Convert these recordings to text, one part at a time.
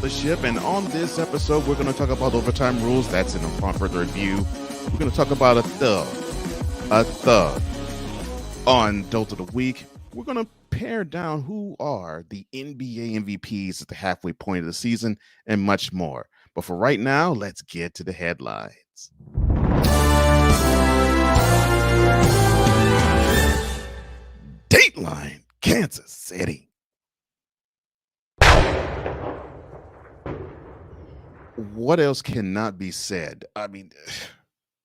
the ship. And on this episode, we're going to talk about overtime rules. That's in upon further review. We're going to talk about a thug. On DOLT of the Week, we're going to pare down who are the NBA MVPs at the halfway point of the season and much more. But for right now, let's get to the headlines. Dateline, Kansas City. What else cannot be said? I mean,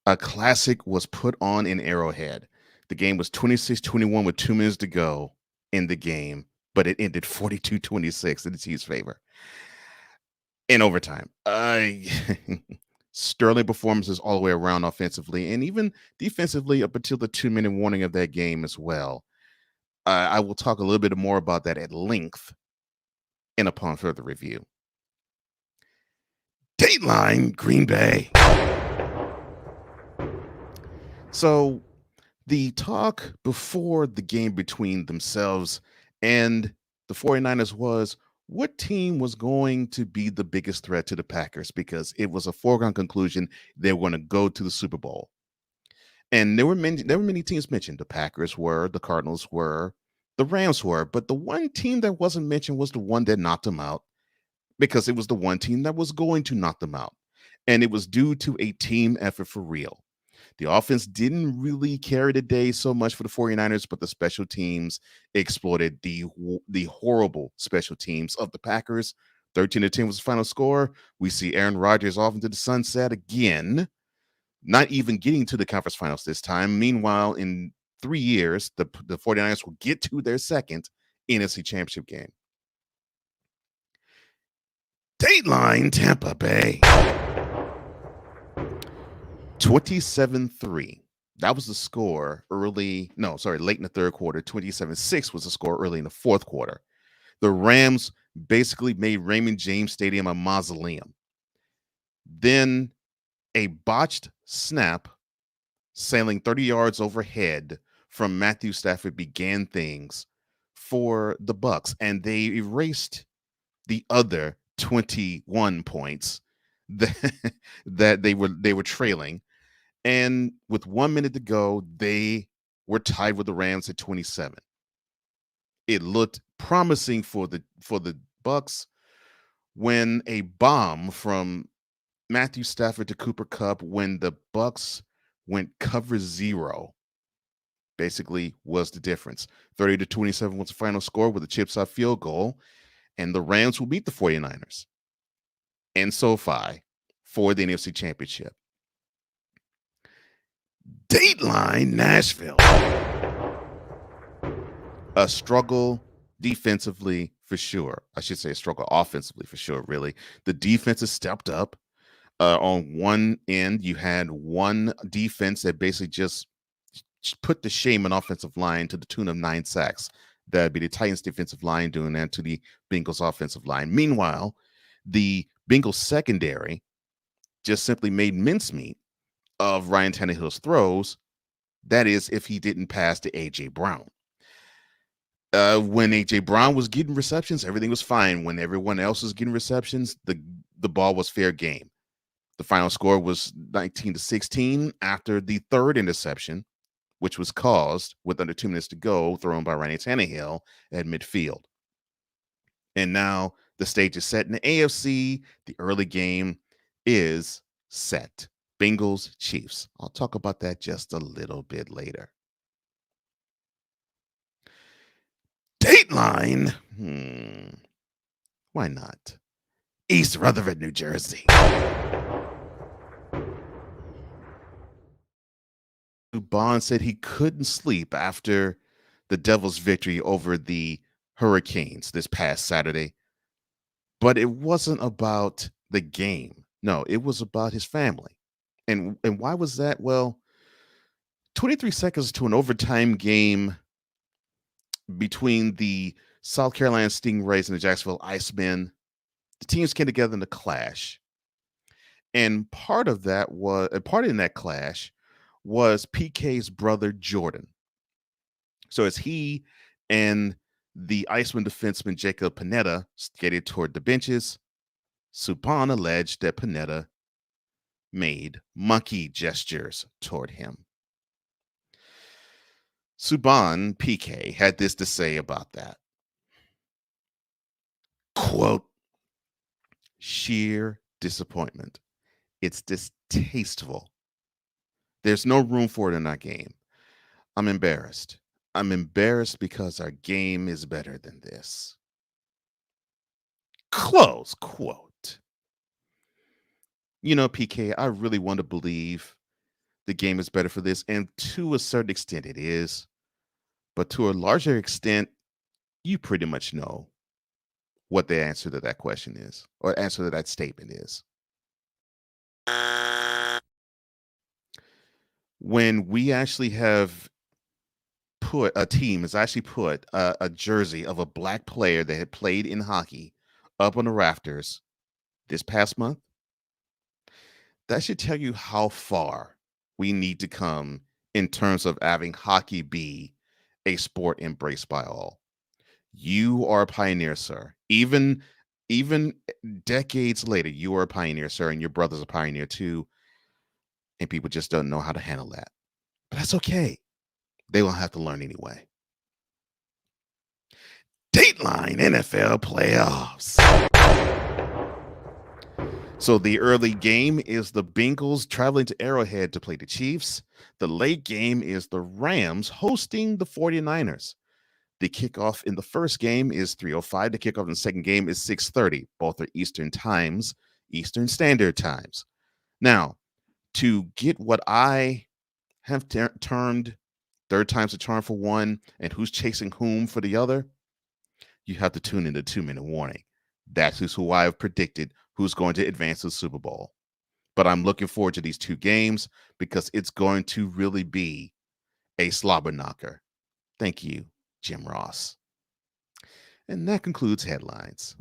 a classic was put on in Arrowhead. The game was 26-21 with 2 minutes to go in the game, but it ended 42-26 in the Chiefs' favor. In overtime. Sterling performances all the way around offensively and even defensively up until the 2-minute warning of that game as well. I will talk a little bit more about that at length in upon further review. Dateline, Green Bay. So the talk before the game between themselves and the 49ers was what team was going to be the biggest threat to the Packers, because it was a foregone conclusion they were going to go to the Super Bowl. And there were many teams mentioned. The Packers were, the Cardinals were, the Rams were, but the one team that wasn't mentioned was the one that knocked them out, because it was the one team that was going to knock them out. And it was due to a team effort for real. The offense didn't really carry the day so much for the 49ers, but the special teams exploited the horrible special teams of the Packers. 13-10 was the final score. We see Aaron Rodgers off into the sunset again, not even getting to the conference finals this time. Meanwhile, in 3 years, the 49ers will get to their second NFC Championship game. Dateline, Tampa Bay. 27-3. That was the score late in the third quarter. 27-6 was the score early in the fourth quarter. The Rams basically made Raymond James Stadium a mausoleum. Then a botched snap sailing 30 yards overhead from Matthew Stafford began things for the Bucs, and they erased the other 21 points that they were trailing. And with 1 minute to go, they were tied with the Rams at 27. It looked promising for the Bucs when a bomb from Matthew Stafford to Cooper Kupp, when the Bucs went cover zero, basically was the difference. 30-27 was the final score with a chip shot field goal, and the Rams will beat the 49ers and SoFi for the NFC Championship. Dateline, Nashville. A struggle defensively for sure. I should say a struggle offensively for sure, really. The defense has stepped up. On one end, you had one defense that basically just put the shame on offensive line to the tune of 9 sacks. That'd be the Titans defensive line doing that to the Bengals offensive line. Meanwhile, the Bengals secondary just simply made mincemeat of Ryan Tannehill's throws. That is, if he didn't pass to A.J. Brown. When A.J. Brown was getting receptions, everything was fine. When everyone else was getting receptions, the ball was fair game. The final score was 19-16 after the third interception, which was caused with under 2 minutes to go, thrown by Ryan Tannehill at midfield. And now the stage is set in the AFC. The early game is set. Bengals, Chiefs. I'll talk about that just a little bit later. Dateline. Why not? East Rutherford, New Jersey. Subban said he couldn't sleep after the Devils' victory over the Hurricanes this past Saturday. But it wasn't about the game. No, it was about his family. And why was that? Well, 23 seconds to an overtime game between the South Carolina Stingrays and the Jacksonville Icemen. The teams came together in a clash. And part in that clash was PK's brother, Jordan. So as he and the Iceman defenseman, Jacob Panetta, skated toward the benches, Subban alleged that Panetta made monkey gestures toward him. Subban PK had this to say about that. Quote, sheer disappointment. It's distasteful. There's no room for it in our game. I'm embarrassed. I'm embarrassed because our game is better than this. Close quote. You know, PK, I really want to believe the game is better for this, and to a certain extent it is. But to a larger extent, you pretty much know what the answer to that question is, or answer to that statement is. When we actually have put a team has actually put a jersey of a black player that had played in hockey up on the rafters this past month, that should tell you how far we need to come in terms of having hockey be a sport embraced by all. You are a pioneer, sir. Even decades later, you are a pioneer, sir, and your brother's a pioneer too. And people just don't know how to handle that. But that's okay. They will have to learn anyway. Dateline NFL playoffs. So the early game is the Bengals traveling to Arrowhead to play the Chiefs. The late game is the Rams hosting the 49ers. The kickoff in the first game is 3:05. The kickoff in the second game is 6:30. Both are Eastern times, Eastern Standard Times. Now, to get what I have termed third time's a charm for one and who's chasing whom for the other, you have to tune in to 2-minute warning. That's who I have predicted who's going to advance to the Super Bowl. But I'm looking forward to these two games because it's going to really be a slobber knocker. Thank you, Jim Ross. And that concludes headlines.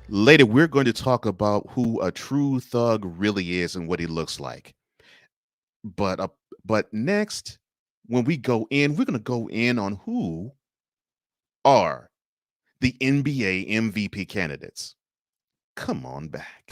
Later, we're going to talk about who a true thug really is and what he looks like. But next, when we go in, we're going to go in on who are the NBA MVP candidates. Come on back.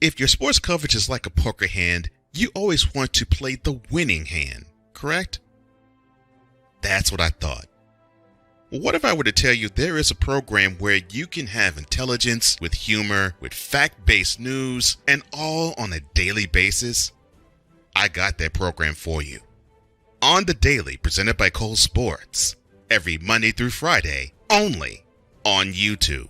If your sports coverage is like a poker hand, you always want to play the winning hand, correct? That's what I thought. What if I were to tell you there is a program where you can have intelligence with humor, with fact-based news, and all on a daily basis? I got that program for you. On the Daily, presented by Cole Sports, every Monday through Friday, only on YouTube.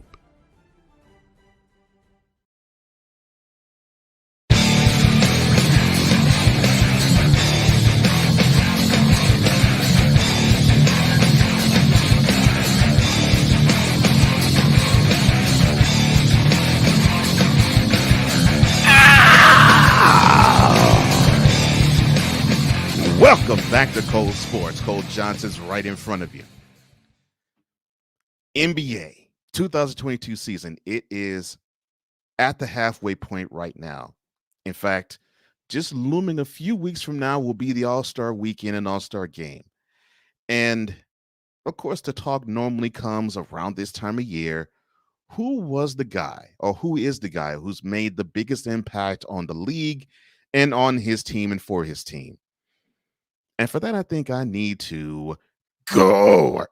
Welcome back to Cole Sports. Cole Johnson's right in front of you. NBA 2022 season. It is at the halfway point right now. In fact, just looming a few weeks from now will be the All-Star weekend and All-Star game. And of course, the talk normally comes around this time of year. Who was the guy, or who is the guy who's made the biggest impact on the league and on his team and for his team? And for that, I think I need to go.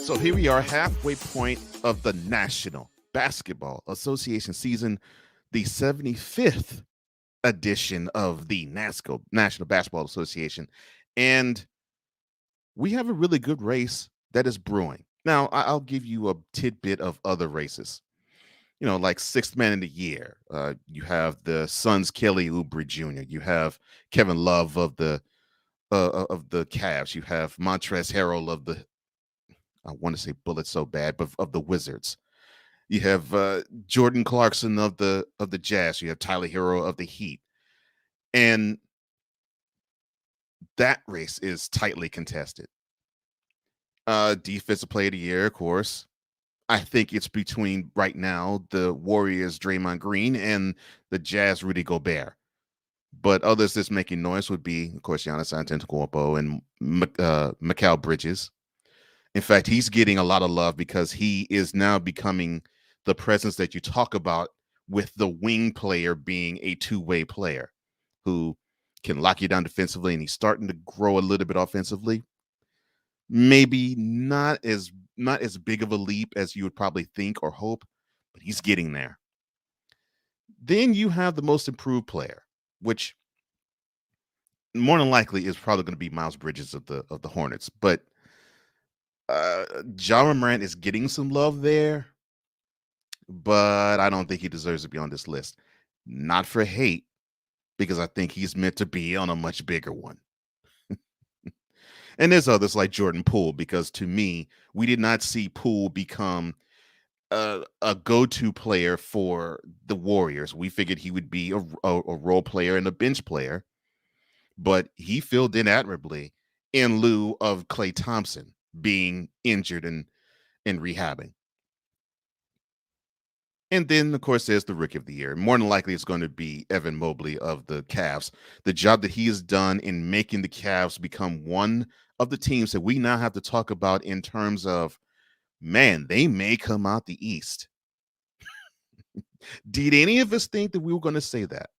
So here we are, halfway point of the National Basketball Association season, the 75th edition of the National Basketball Association. And we have a really good race that is brewing. Now, I'll give you a tidbit of other races. Like sixth man of the year. You have the Suns' Kelly Oubre Jr. You have Kevin Love of the Cavs. You have Montrezl Harrell of the, I want to say Bullets so bad, but of the Wizards. You have Jordan Clarkson of the Jazz. You have Tyler Hero of the Heat, and that race is tightly contested. Defensive Player of the Year, of course. I think it's between right now the Warriors Draymond Green and the Jazz Rudy Gobert. But others that's making noise would be, of course, Giannis Antetokounmpo and Mikal Bridges. In fact, he's getting a lot of love because he is now becoming the presence that you talk about, with the wing player being a two-way player who can lock you down defensively, and he's starting to grow a little bit offensively. Maybe not as big of a leap as you would probably think or hope, but he's getting there. Then you have the most improved player, which more than likely is probably going to be Miles Bridges of the Hornets. But Ja Morant is getting some love there, but I don't think he deserves to be on this list. Not for hate, because I think he's meant to be on a much bigger one. And there's others like Jordan Poole, because to me, we did not see Poole become a go-to player for the Warriors. We figured he would be a role player and a bench player, but he filled in admirably in lieu of Klay Thompson being injured and rehabbing. And then, of course, there's the Rookie of the Year. More than likely, it's going to be Evan Mobley of the Cavs. The job that he has done in making the Cavs become one of the teams that we now have to talk about in terms of, man, they may come out the East. Did any of us think that we were going to say that?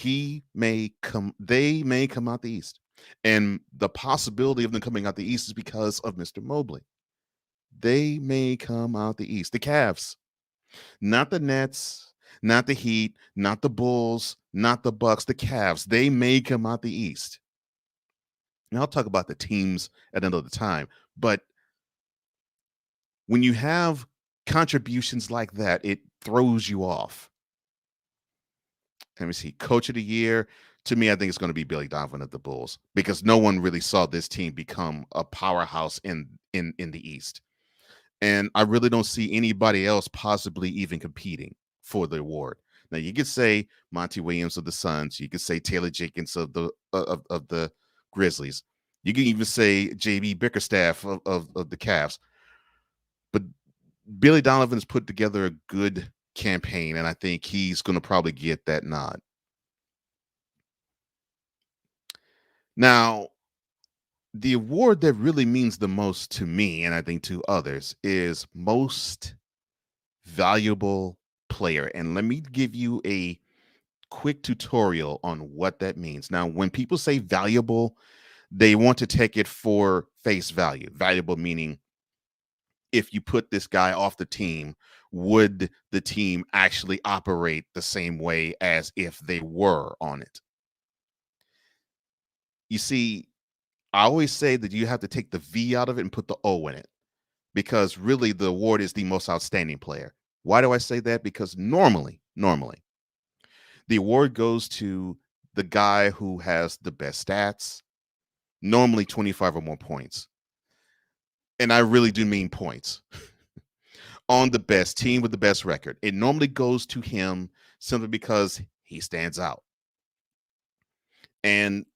They may come out the East. And the possibility of them coming out the East is because of Mr. Mobley. They may come out the East. The Cavs. Not the Nets, not the Heat, not the Bulls, not the Bucks, the Cavs. They may come out the East. And I'll talk about the teams at another time. But when you have contributions like that, it throws you off. Let me see. Coach of the Year. To me, I think it's going to be Billy Donovan of the Bulls, because no one really saw this team become a powerhouse in the East. And I really don't see anybody else possibly even competing for the award. Now, you could say Monty Williams of the Suns. You could say Taylor Jenkins of the Grizzlies. You can even say J.B. Bickerstaff of the Cavs. But Billy Donovan's put together a good campaign, and I think he's going to probably get that nod. Now, the award that really means the most to me, and I think to others, is Most Valuable Player. And let me give you a quick tutorial on what that means. Now, when people say valuable, they want to take it for face value. Valuable meaning, if you put this guy off the team, would the team actually operate the same way as if they were on it? You see, I always say that you have to take the V out of it and put the O in it, because really the award is the most outstanding player. Why do I say that? Because normally, the award goes to the guy who has the best stats, normally 25 or more points. And I really do mean points. On the best team with the best record. It normally goes to him simply because he stands out. And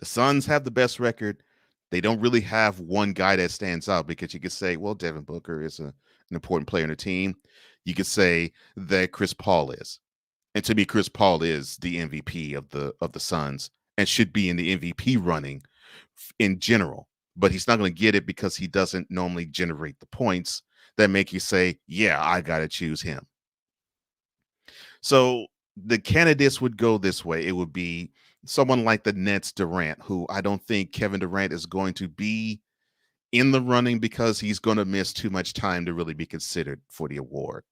the Suns have the best record. They don't really have one guy that stands out, because you could say, well, Devin Booker is an important player in the team. You could say that Chris Paul is. And to me, Chris Paul is the MVP of the Suns and should be in the MVP running in general. But he's not going to get it because he doesn't normally generate the points that make you say, yeah, I got to choose him. So the candidates would go this way. It would be someone like the Nets Durant, who I don't think Kevin Durant is going to be in the running because he's going to miss too much time to really be considered for the award.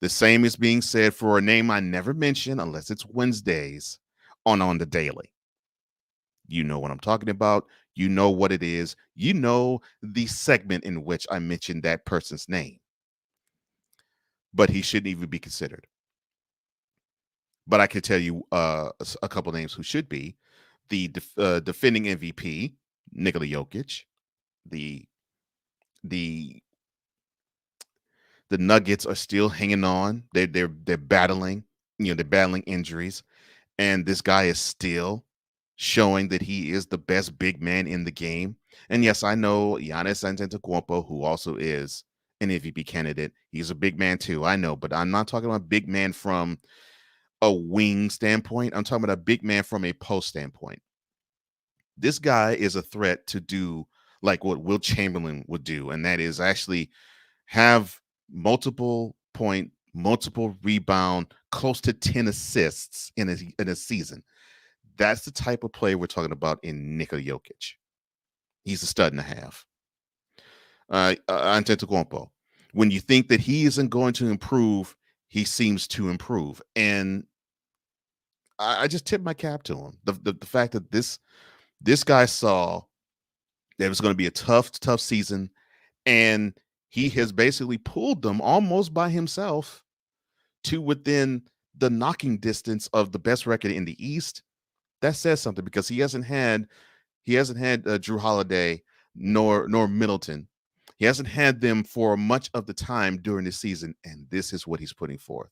The same is being said for a name I never mention unless it's Wednesdays on the Daily. You know what I'm talking about. You know what it is. You know the segment in which I mentioned that person's name. But he shouldn't even be considered. But I can tell you a couple names who should be. The defending MVP, Nikola Jokic. The Nuggets are still hanging on. They're battling. They're battling injuries, and this guy is still showing that he is the best big man in the game. And yes, I know Giannis Antetokounmpo, who also is an MVP candidate. He's a big man too. I know, but I'm not talking about big man from a wing standpoint. I'm talking about a big man from a post standpoint. This guy is a threat to do like what Will Chamberlain would do, and that is actually have multiple point, multiple rebound, close to 10 assists in a season. That's the type of player we're talking about in Nikola Jokic. He's a stud and a half. Antetokounmpo, when you think that he isn't going to improve, he seems to improve. And I just tip my cap to him. The fact that this guy saw that it was going to be a tough season, and he has basically pulled them almost by himself to within the knocking distance of the best record in the East. That says something, because he hasn't had Drew Holiday nor Middleton. He hasn't had them for much of the time during the season, and this is what he's putting forth.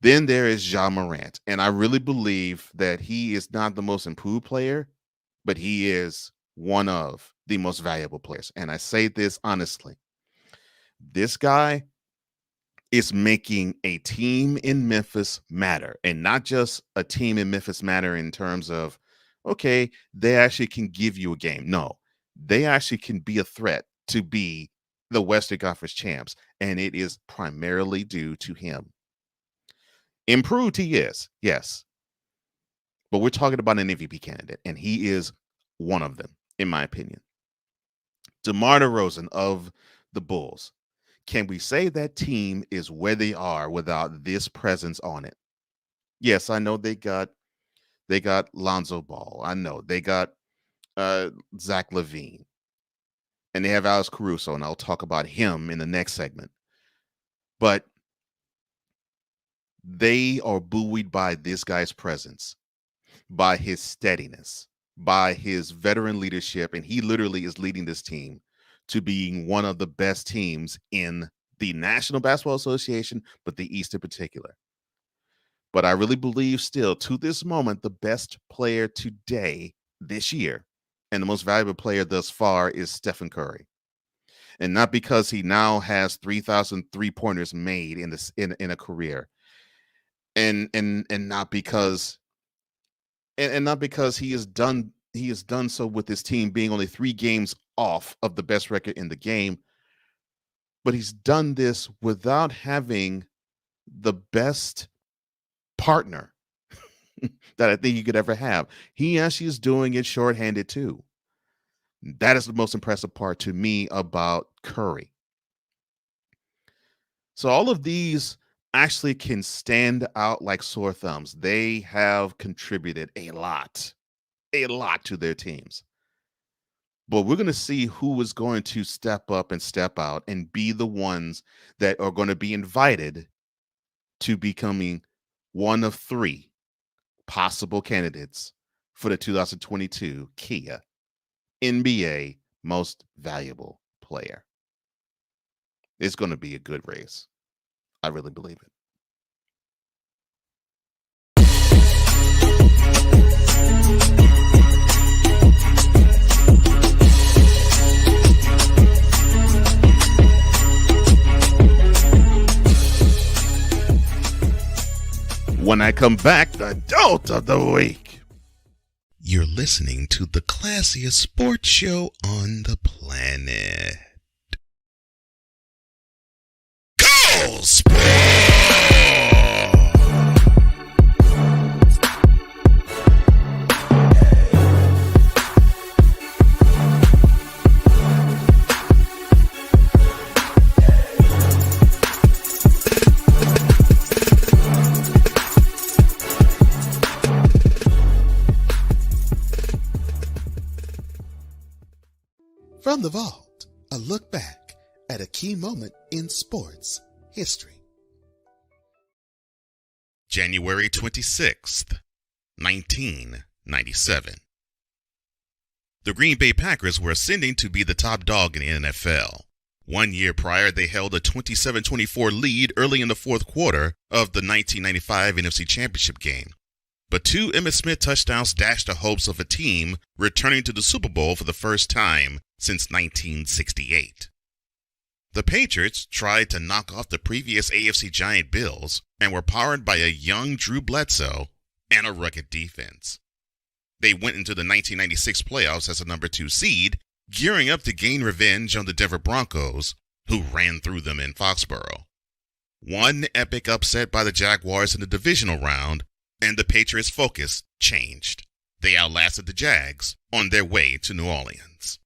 Then there is Ja Morant, and I really believe that he is not the most improved player, but he is one of the most valuable players. And I say this honestly. This guy is making a team in Memphis matter, and not just a team in Memphis matter in terms of, okay, they actually can give you a game. No, they actually can be a threat to be the Western Conference champs, and it is primarily due to him. Improved he is, yes, but we're talking about an MVP candidate, and he is one of them, in my opinion. DeMar DeRozan of the Bulls. Can we say that team is where they are without this presence on it? Yes, I know they got Lonzo Ball. I know they got Zach LaVine, and they have Alex Caruso, and I'll talk about him in the next segment. But they are buoyed by this guy's presence, by his steadiness, by his veteran leadership, and he literally is leading this team to being one of the best teams in the National Basketball Association, but the East in particular. But I really believe still, to this moment, the best player today, this year, and the most valuable player thus far is Stephen Curry. And not because he now has 3,000 3-pointers made in a career, and not because he has done so with his team being only 3 games off of the best record in the game, but he's done this without having the best partner that I think you could ever have. He actually is doing it shorthanded too. That is the most impressive part to me about Curry. So all of these actually can stand out like sore thumbs. They have contributed a lot to their teams. But we're going to see who is going to step up and step out and be the ones that are going to be invited to becoming one of 3 possible candidates for the 2022 Kia NBA Most Valuable Player. It's going to be a good race. I really believe it. When I come back, the DOLT of the week. You're listening to the classiest sports show on the planet. Go Sports! From the Vault, a look back at a key moment in sports history. January 26th, 1997. The Green Bay Packers were ascending to be the top dog in the NFL. 1 year prior, they held a 27-24 lead early in the fourth quarter of the 1995 NFC Championship game. But 2 Emmitt Smith touchdowns dashed the hopes of a team returning to the Super Bowl for the first time since 1968. The Patriots tried to knock off the previous AFC giant Bills and were powered by a young Drew Bledsoe and a rugged defense. They went into the 1996 playoffs as a number 2 seed, gearing up to gain revenge on the Denver Broncos, who ran through them in Foxborough. One epic upset by the Jaguars in the divisional round, and the Patriots' focus changed. They outlasted the Jags on their way to New Orleans.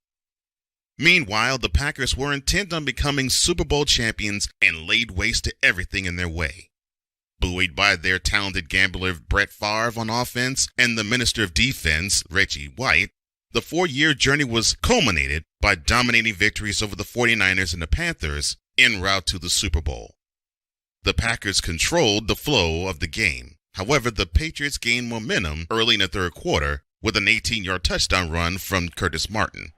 Meanwhile, the Packers were intent on becoming Super Bowl champions and laid waste to everything in their way. Buoyed by their talented gambler Brett Favre on offense and the Minister of Defense, Reggie White, the 4-year journey was culminated by dominating victories over the 49ers and the Panthers en route to the Super Bowl. The Packers controlled the flow of the game. However, the Patriots gained momentum early in the third quarter with an 18-yard touchdown run from Curtis Martin.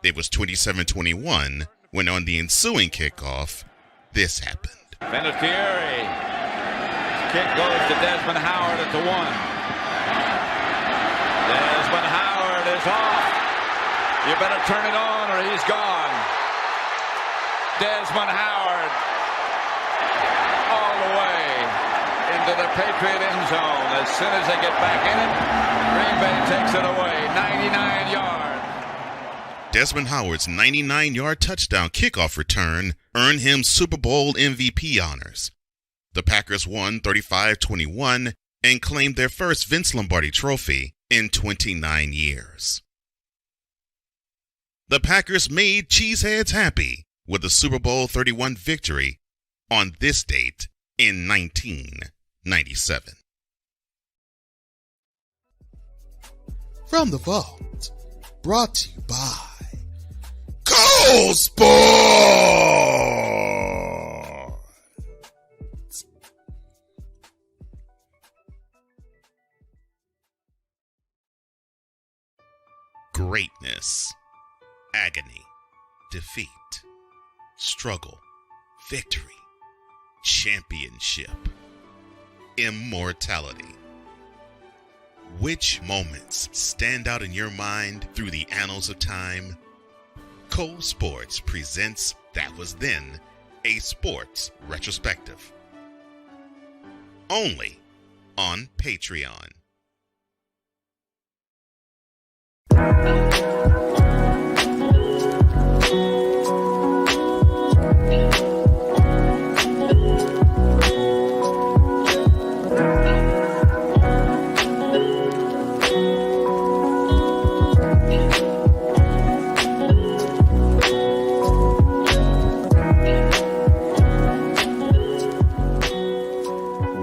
It was 27-21 when on the ensuing kickoff, this happened. Vinatieri. Kick goes to Desmond Howard at the 1. Desmond Howard is off. You better turn it on or he's gone. Desmond Howard all the way into the Patriot end zone. As soon as they get back in it, Green Bay takes it away. 99 yards. Desmond Howard's 99-yard touchdown kickoff return earned him Super Bowl MVP honors. The Packers won 35-21 and claimed their first Vince Lombardi trophy in 29 years. The Packers made cheeseheads happy with a Super Bowl 31 victory on this date in 1997. From the Vault, brought to you by Cole Sports. Greatness, agony, defeat, struggle, victory, championship, immortality. Which moments stand out in your mind through the annals of time? Cole Sports presents That Was Then, a sports retrospective. Only on Patreon.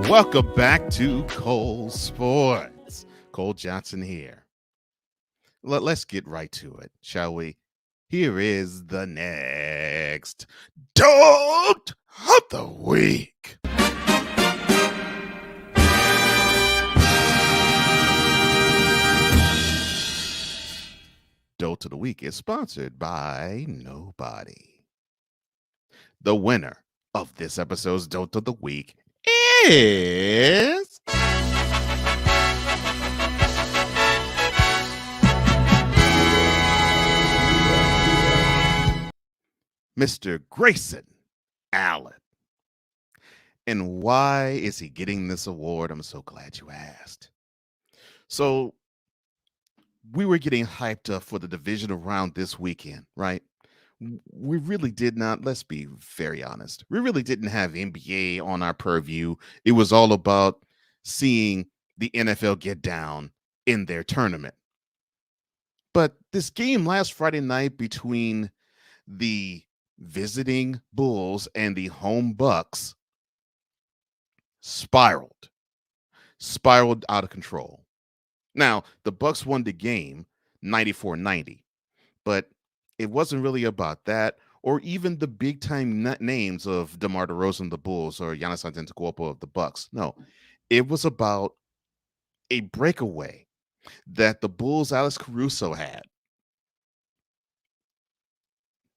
Welcome back to Cole Sports. Cole Johnson here. Let's get right to it, shall we? Here is the next DOLT of the week. DOLT of the week is sponsored by nobody. The winner of this episode's DOLT of the week is Mr. Grayson Allen. And why is he getting this award? I'm so glad you asked. So we were getting hyped up for the divisional round this weekend, right? We really did not, let's be very honest, we really didn't have NBA on our purview. It was all about seeing the NFL get down in their tournament. But this game last Friday night between the visiting Bulls and the home Bucks spiraled out of control. Now, the Bucks won the game 94-90, but It wasn't really about that, or even the big time names of DeMar DeRozan of the Bulls or Giannis Antetokounmpo of the Bucks. No, it was about a breakaway that the Bulls' Alex Caruso had.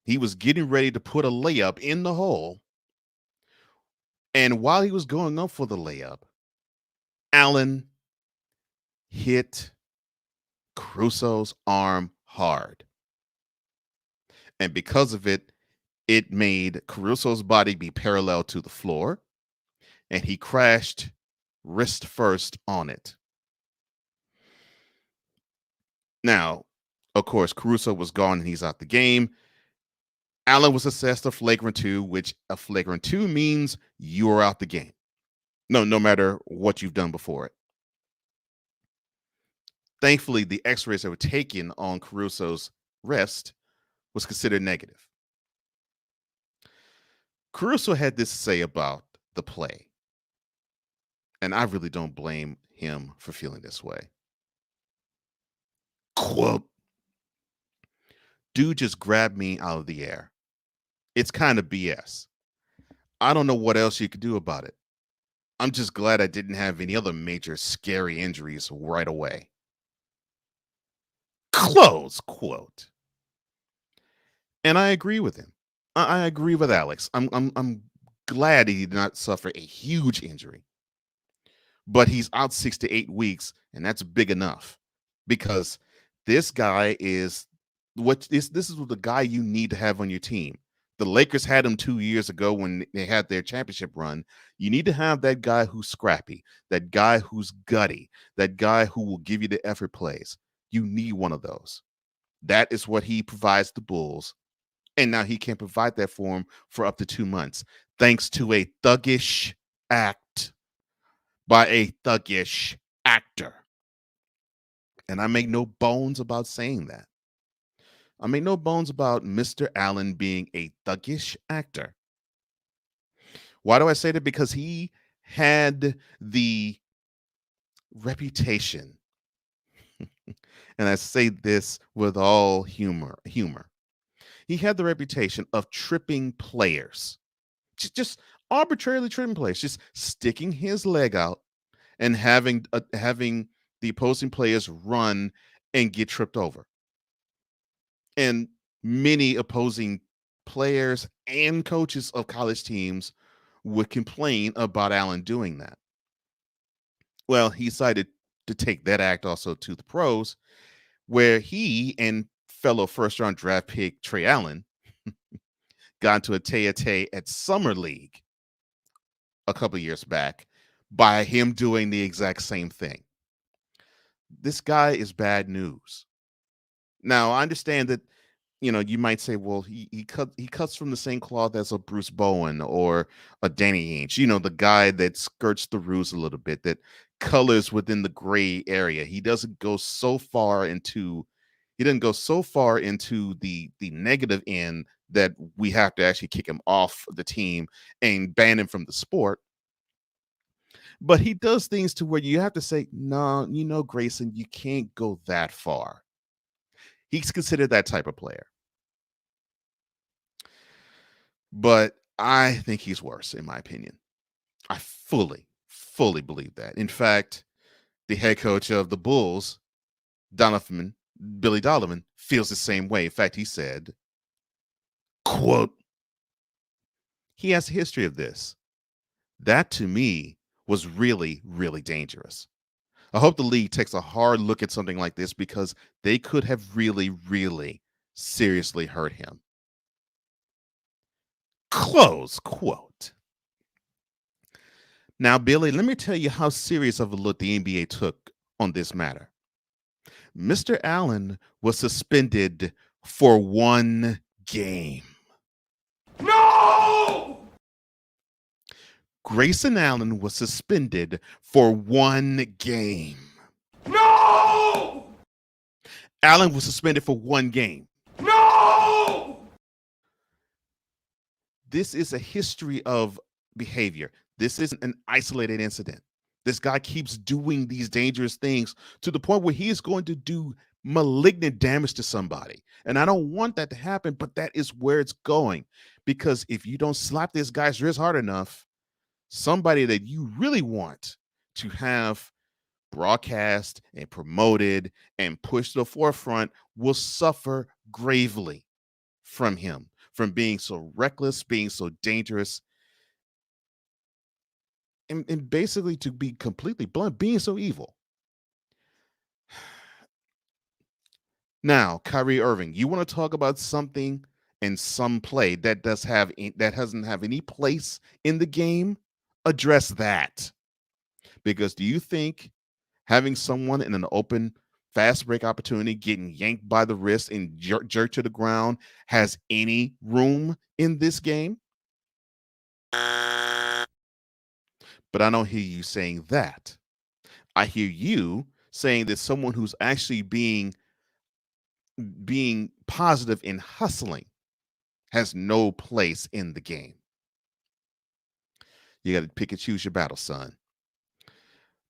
He was getting ready to put a layup in the hole, and while he was going up for the layup, Allen hit Caruso's arm hard. And because of it, it made Caruso's body be parallel to the floor, and he crashed wrist first on it. Now, of course, Caruso was gone and he's out the game. Allen was assessed a flagrant 2, which a flagrant 2 means you are out the game. No matter what you've done before it. Thankfully, the x-rays that were taken on Caruso's wrist was considered negative. Caruso had this to say about the play, and I really don't blame him for feeling this way. Quote, dude just grabbed me out of the air. It's kind of BS. I don't know what else you could do about it. I'm just glad I didn't have any other major scary injuries right away. Close quote. And I agree with him. I agree with Alex. I'm glad he did not suffer a huge injury. But he's out 6 to 8 weeks, and that's big enough because this guy is this is the guy you need to have on your team. The Lakers had him 2 years ago when they had their championship run. You need to have that guy who's scrappy, that guy who's gutty, that guy who will give you the effort plays. You need one of those. That is what he provides the Bulls. And now he can provide that for him for up to 2 months, thanks to a thuggish act by a thuggish actor. And I make no bones about saying that. I make no bones about Mr. Allen being a thuggish actor. Why do I say that? Because he had the reputation, and I say this with all humor. He had the reputation of tripping players, just arbitrarily tripping players, just sticking his leg out and having the opposing players run and get tripped over. And many opposing players and coaches of college teams would complain about Allen doing that. Well, he decided to take that act also to the pros, where he and fellow first-round draft pick Trey Allen got into a tete-a-tete at Summer League a couple of years back by him doing the exact same thing. This guy is bad news. Now, I understand that, you might say, well, he cuts from the same cloth as a Bruce Bowen or a Danny Ainge, the guy that skirts the ruse a little bit, that colors within the gray area. He doesn't go so far into the negative end that we have to actually kick him off the team and ban him from the sport. But he does things to where you have to say, no, Grayson, you can't go that far. He's considered that type of player. But I think he's worse, in my opinion. I fully believe that. In fact, the head coach of the Bulls, Billy Donovan, feels the same way. In fact, he said, quote, he has a history of this. That, to me, was really, really dangerous. I hope the league takes a hard look at something like this because they could have really, really seriously hurt him. Close quote. Now, Billy, let me tell you how serious of a look the NBA took on this matter. Mr. Allen was suspended for 1 game. No! Grayson Allen was suspended for 1 game. No! Allen was suspended for 1 game. No! This is a history of behavior. This isn't an isolated incident. This guy keeps doing these dangerous things to the point where he is going to do malignant damage to somebody. And I don't want that to happen, but that is where it's going. Because if you don't slap this guy's wrist hard enough, somebody that you really want to have broadcast and promoted and pushed to the forefront will suffer gravely from him, from being so reckless, being so dangerous, and basically, to be completely blunt, being so evil. Now, Kyrie Irving, you want to talk about something and some play that doesn't have any place in the game? Address that. Because do you think having someone in an open fast break opportunity getting yanked by the wrist and jerked to the ground has any room in this game? But I don't hear you saying that. I hear you saying that someone who's actually being positive and hustling has no place in the game. You got to pick and choose your battle, son.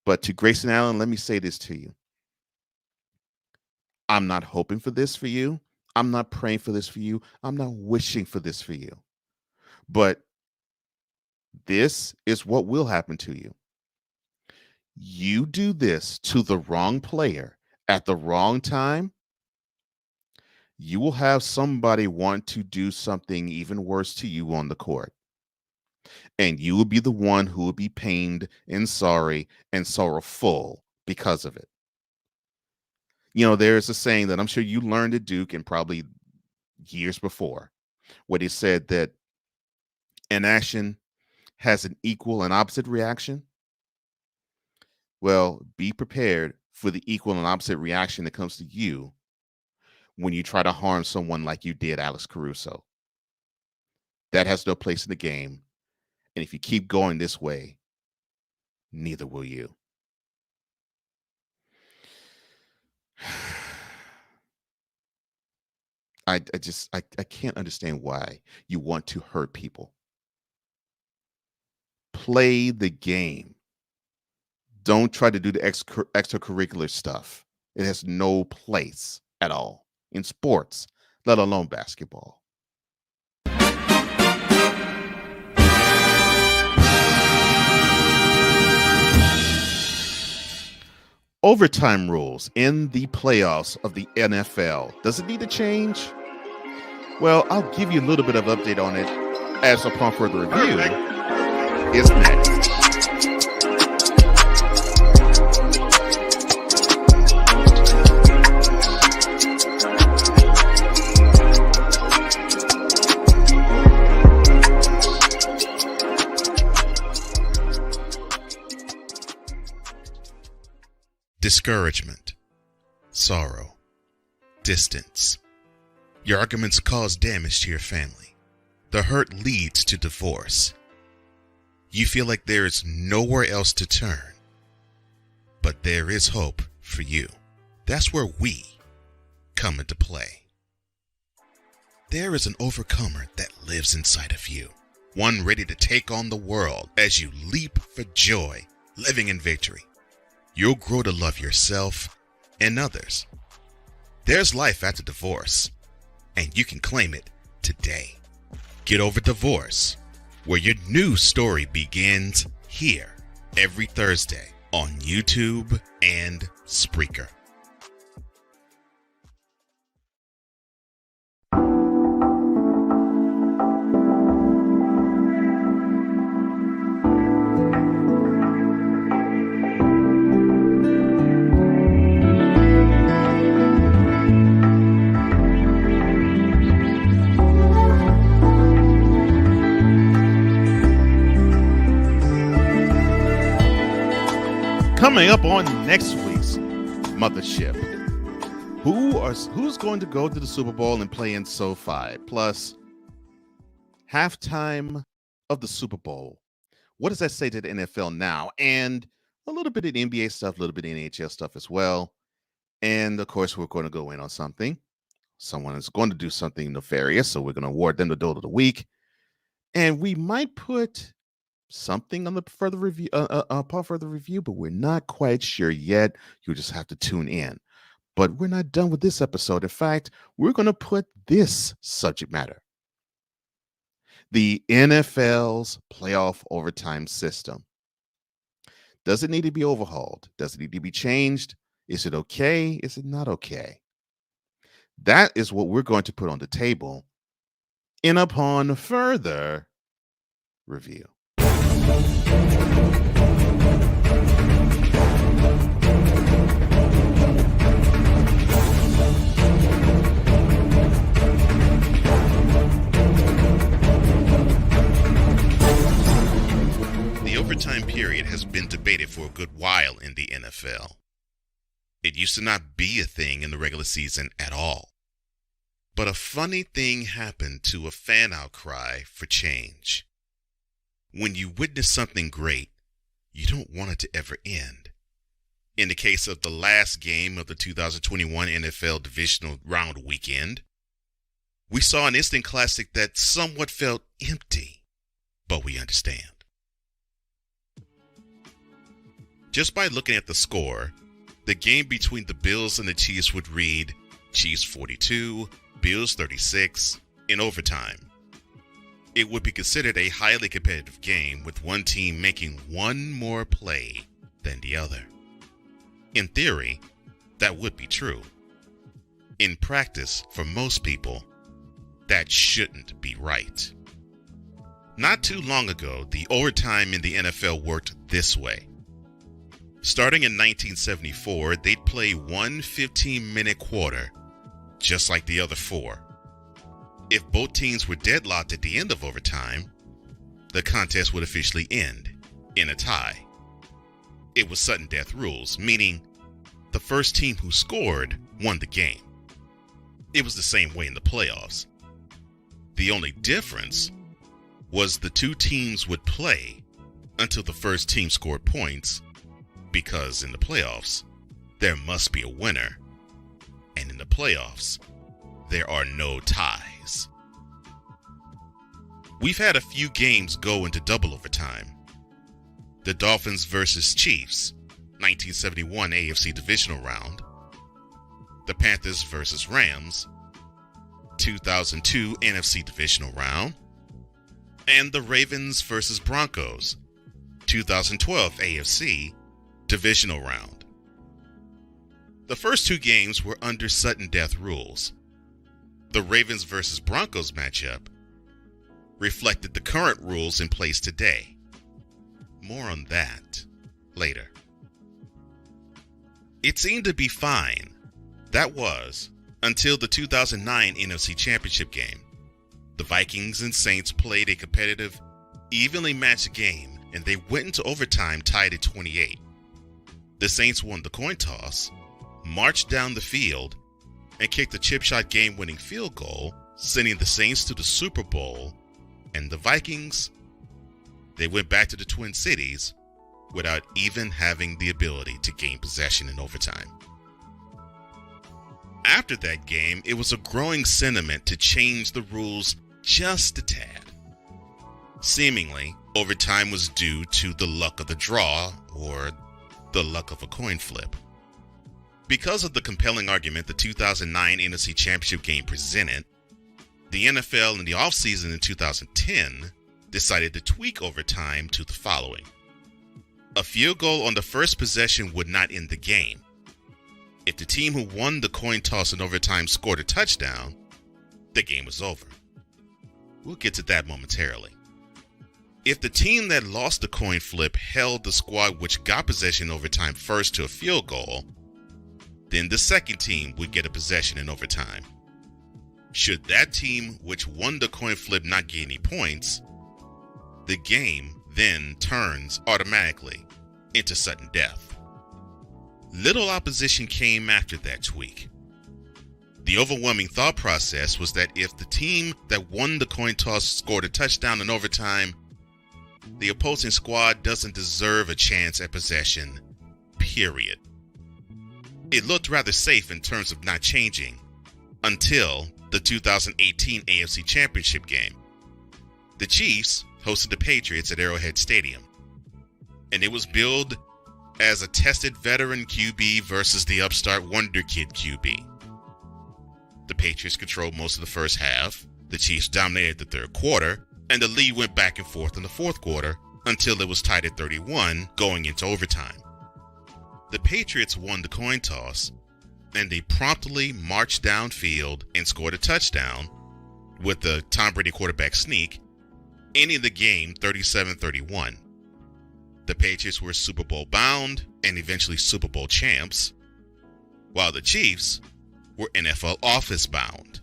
But to Grayson Allen, let me say this to you. I'm not hoping for this for you. I'm not praying for this for you. I'm not wishing for this for you. But this is what will happen to you. You do this to the wrong player at the wrong time, you will have somebody want to do something even worse to you on the court. And you will be the one who will be pained and sorry and sorrowful because of it. You know, there's a saying that I'm sure you learned at Duke and probably years before, where they said that an action has an equal and opposite reaction. Well, be prepared for the equal and opposite reaction that comes to you when you try to harm someone like you did Alex Caruso. That has no place in the game. And if you keep going this way, neither will you. I can't understand why you want to hurt people. Play the game. Don't try to do the extracurricular stuff. It has no place at all in sports, let alone basketball. Overtime rules in the playoffs of the NFL. Does it need to change? Well, I'll give you a little bit of update on it as upon further review is next. Discouragement, sorrow, distance. Your arguments cause damage to your family. The hurt leads to divorce. You feel like there is nowhere else to turn. But there is hope for you. That's where we come into play. There is an overcomer that lives inside of you. One ready to take on the world as you leap for joy, living in victory. You'll grow to love yourself and others. There's life after divorce, and you can claim it today. Get Over Divorce, where your new story begins here every Thursday on YouTube and Spreaker. Coming up on next week's Mothership, who's going to go to the Super Bowl and play in SoFi? Plus, halftime of the Super Bowl. What does that say to the NFL now? And a little bit of NBA stuff, a little bit of NHL stuff as well. And of course, we're going to go in on something. Someone is going to do something nefarious, so we're going to award them the DOLT of the week. And we might put something on the further review, upon further review, but we're not quite sure yet. You'll just have to tune in. But we're not done with this episode. In fact, we're going to put this subject matter: the NFL's playoff overtime system. Does it need to be overhauled? Does it need to be changed? Is it okay? Is it not okay? That is what we're going to put on the table in upon further review. The overtime period has been debated for a good while in the NFL. It used to not be a thing in the regular season at all. But a funny thing happened to a fan outcry for change. When you witness something great, you don't want it to ever end. In the case of the last game of the 2021 NFL Divisional Round weekend, we saw an instant classic that somewhat felt empty, but we understand. Just by looking at the score, the game between the Bills and the Chiefs would read Chiefs 42, Bills 36 in overtime. It would be considered a highly competitive game with one team making one more play than the other. In theory, that would be true. In practice, for most people, that shouldn't be right. Not too long ago, the overtime in the NFL worked this way. Starting in 1974, they'd play one 15-minute quarter, just like the other four. If both teams were deadlocked at the end of overtime, the contest would officially end in a tie. It was sudden death rules, meaning the first team who scored won the game. It was the same way in the playoffs. The only difference was the two teams would play until the first team scored points, because in the playoffs, there must be a winner, and in the playoffs, there are no ties. We've had a few games go into double overtime. The Dolphins versus Chiefs, 1971 AFC Divisional Round. The Panthers versus Rams, 2002 NFC Divisional Round. And the Ravens versus Broncos, 2012 AFC Divisional Round. The first two games were under sudden death rules. The Ravens versus Broncos matchup reflected the current rules in place today. More on that later. It seemed to be fine. That was until the 2009 NFC Championship game. The Vikings and Saints played a competitive, evenly matched game, and they went into overtime tied at 28. The Saints won the coin toss, marched down the field, and kicked a chip shot game-winning field goal, sending the Saints to the Super Bowl. And the Vikings, they went back to the Twin Cities without even having the ability to gain possession in overtime. After that game, it was a growing sentiment to change the rules just a tad. Seemingly, overtime was due to the luck of the draw or the luck of a coin flip. Because of the compelling argument the 2009 NFC Championship game presented, the NFL in the offseason in 2010 decided to tweak overtime to the following. A field goal on the first possession would not end the game. If the team who won the coin toss in overtime scored a touchdown, the game was over. We'll get to that momentarily. If the team that lost the coin flip held the squad which got possession in overtime first to a field goal, then the second team would get a possession in overtime. Should that team which won the coin flip not get any points, the game then turns automatically into sudden death. Little opposition came after that tweak. The overwhelming thought process was that if the team that won the coin toss scored a touchdown in overtime, the opposing squad doesn't deserve a chance at possession, period. It looked rather safe in terms of not changing until the 2018 AFC Championship game. The Chiefs hosted the Patriots at Arrowhead Stadium, and it was billed as a tested veteran QB versus the upstart wonder kid QB. The Patriots controlled most of the first half, the Chiefs dominated the third quarter, and the lead went back and forth in the fourth quarter until it was tied at 31 going into overtime. The Patriots won the coin toss, and they promptly marched downfield and scored a touchdown with the Tom Brady quarterback sneak, ending the game 37-31. The Patriots were Super Bowl bound and eventually Super Bowl champs, while the Chiefs were NFL office bound.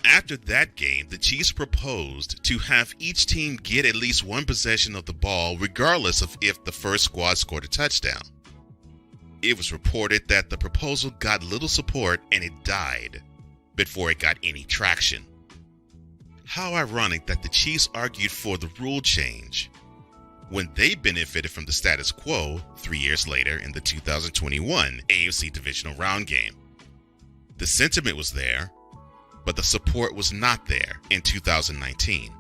After that game, the Chiefs proposed to have each team get at least one possession of the ball regardless of if the first squad scored a touchdown. It was reported that the proposal got little support and it died before it got any traction. How ironic that the Chiefs argued for the rule change when they benefited from the status quo 3 years later in the 2021 AFC Divisional Round game. The sentiment was there, but the support was not there in 2019.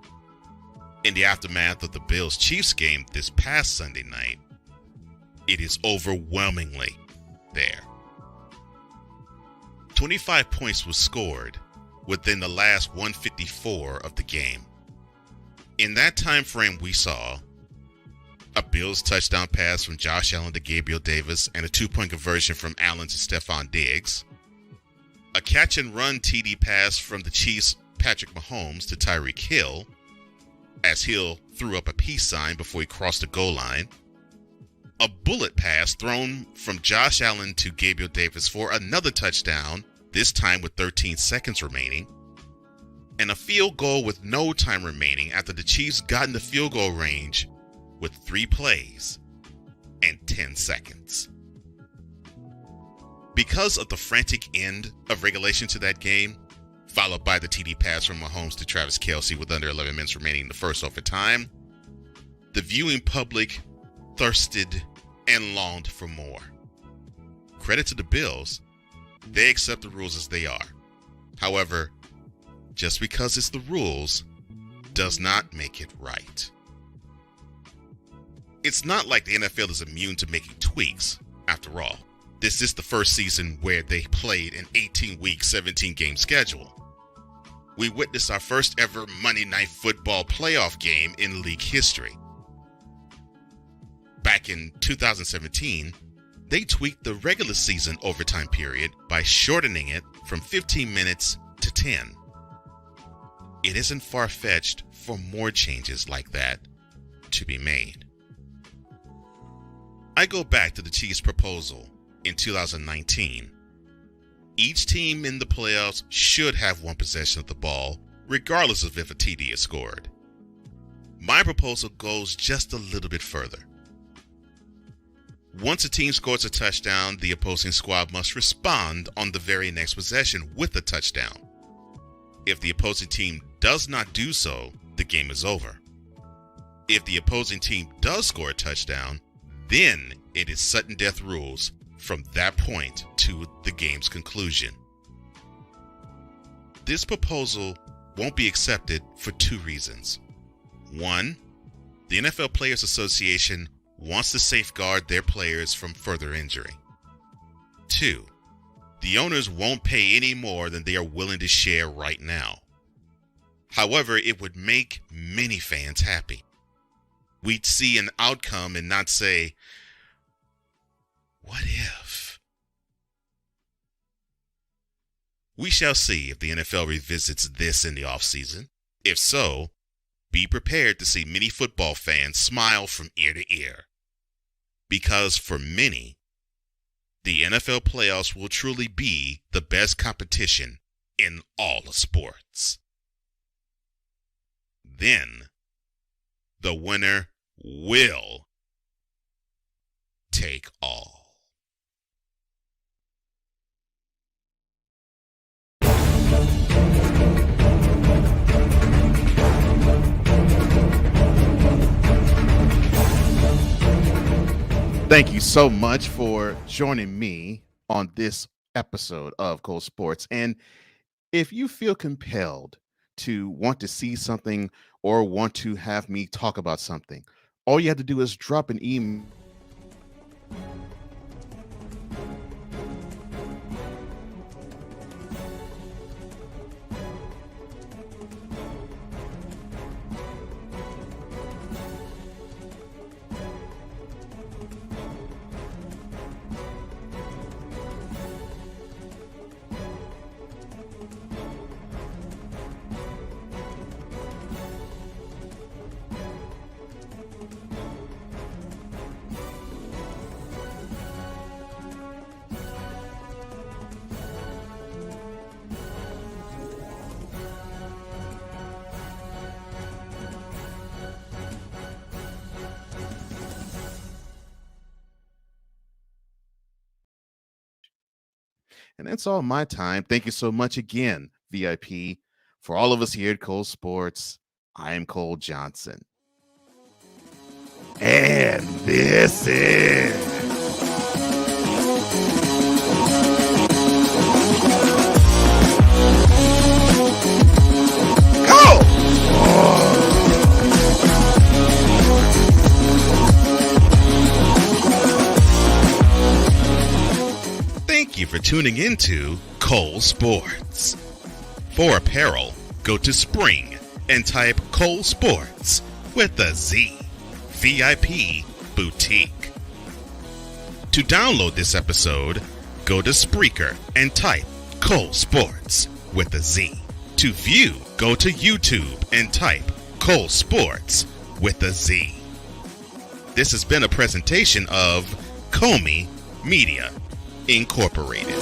In the aftermath of the Bills-Chiefs game this past Sunday night, it is overwhelmingly there. 25 points was scored within the last 154 of the game. In that time frame, we saw a Bills touchdown pass from Josh Allen to Gabriel Davis and a 2-point conversion from Allen to Stephon Diggs, a catch-and-run TD pass from the Chiefs' Patrick Mahomes to Tyreek Hill, as Hill threw up a peace sign before he crossed the goal line, a bullet pass thrown from Josh Allen to Gabriel Davis for another touchdown, this time with 13 seconds remaining, and a field goal with no time remaining after the Chiefs got in the field goal range with 3 plays and 10 seconds. Because of the frantic end of regulation to that game, followed by the TD pass from Mahomes to Travis Kelce with under 11 minutes remaining in the first overtime, the viewing public thirsted and longed for more. Credit to the Bills, they accept the rules as they are. However, just because it's the rules does not make it right. It's not like the NFL is immune to making tweaks, after all. This is the first season where they played an 18-week, 17-game schedule. We witnessed our first ever Monday Night Football playoff game in league history. Back in 2017, they tweaked the regular season overtime period by shortening it from 15 minutes to 10. It isn't far-fetched for more changes like that to be made. I go back to the Chiefs' proposal in 2019. Each team in the playoffs should have one possession of the ball, regardless of if a TD is scored. My proposal goes just a little bit further. Once a team scores a touchdown, the opposing squad must respond on the very next possession with a touchdown. If the opposing team does not do so, the game is over. If the opposing team does score a touchdown, then it is sudden death rules from that point to the game's conclusion. This proposal won't be accepted for 2 reasons. 1, the NFL Players Association wants to safeguard their players from further injury. 2, the owners won't pay any more than they are willing to share right now. However, it would make many fans happy. We'd see an outcome and not say, what if? We shall see if the NFL revisits this in the offseason. If so, be prepared to see many football fans smile from ear to ear. Because for many, the NFL playoffs will truly be the best competition in all of sports. Then, the winner will take all. Thank you so much for joining me on this episode of Cold Sports. And if you feel compelled to want to see something or want to have me talk about something, all you have to do is drop an email And that's all my time. Thank you so much again, VIP. For all of us here at Cole Sports, I am Cole Johnson. And this is... Thank you for tuning into Cole Sports. For apparel, go to Spring and type Cole Sports with a Z. VIP Boutique. To download this episode, go to Spreaker and type Cole Sports with a Z. To view, go to YouTube and type Cole Sports with a Z. This has been a presentation of Comey Media Incorporated.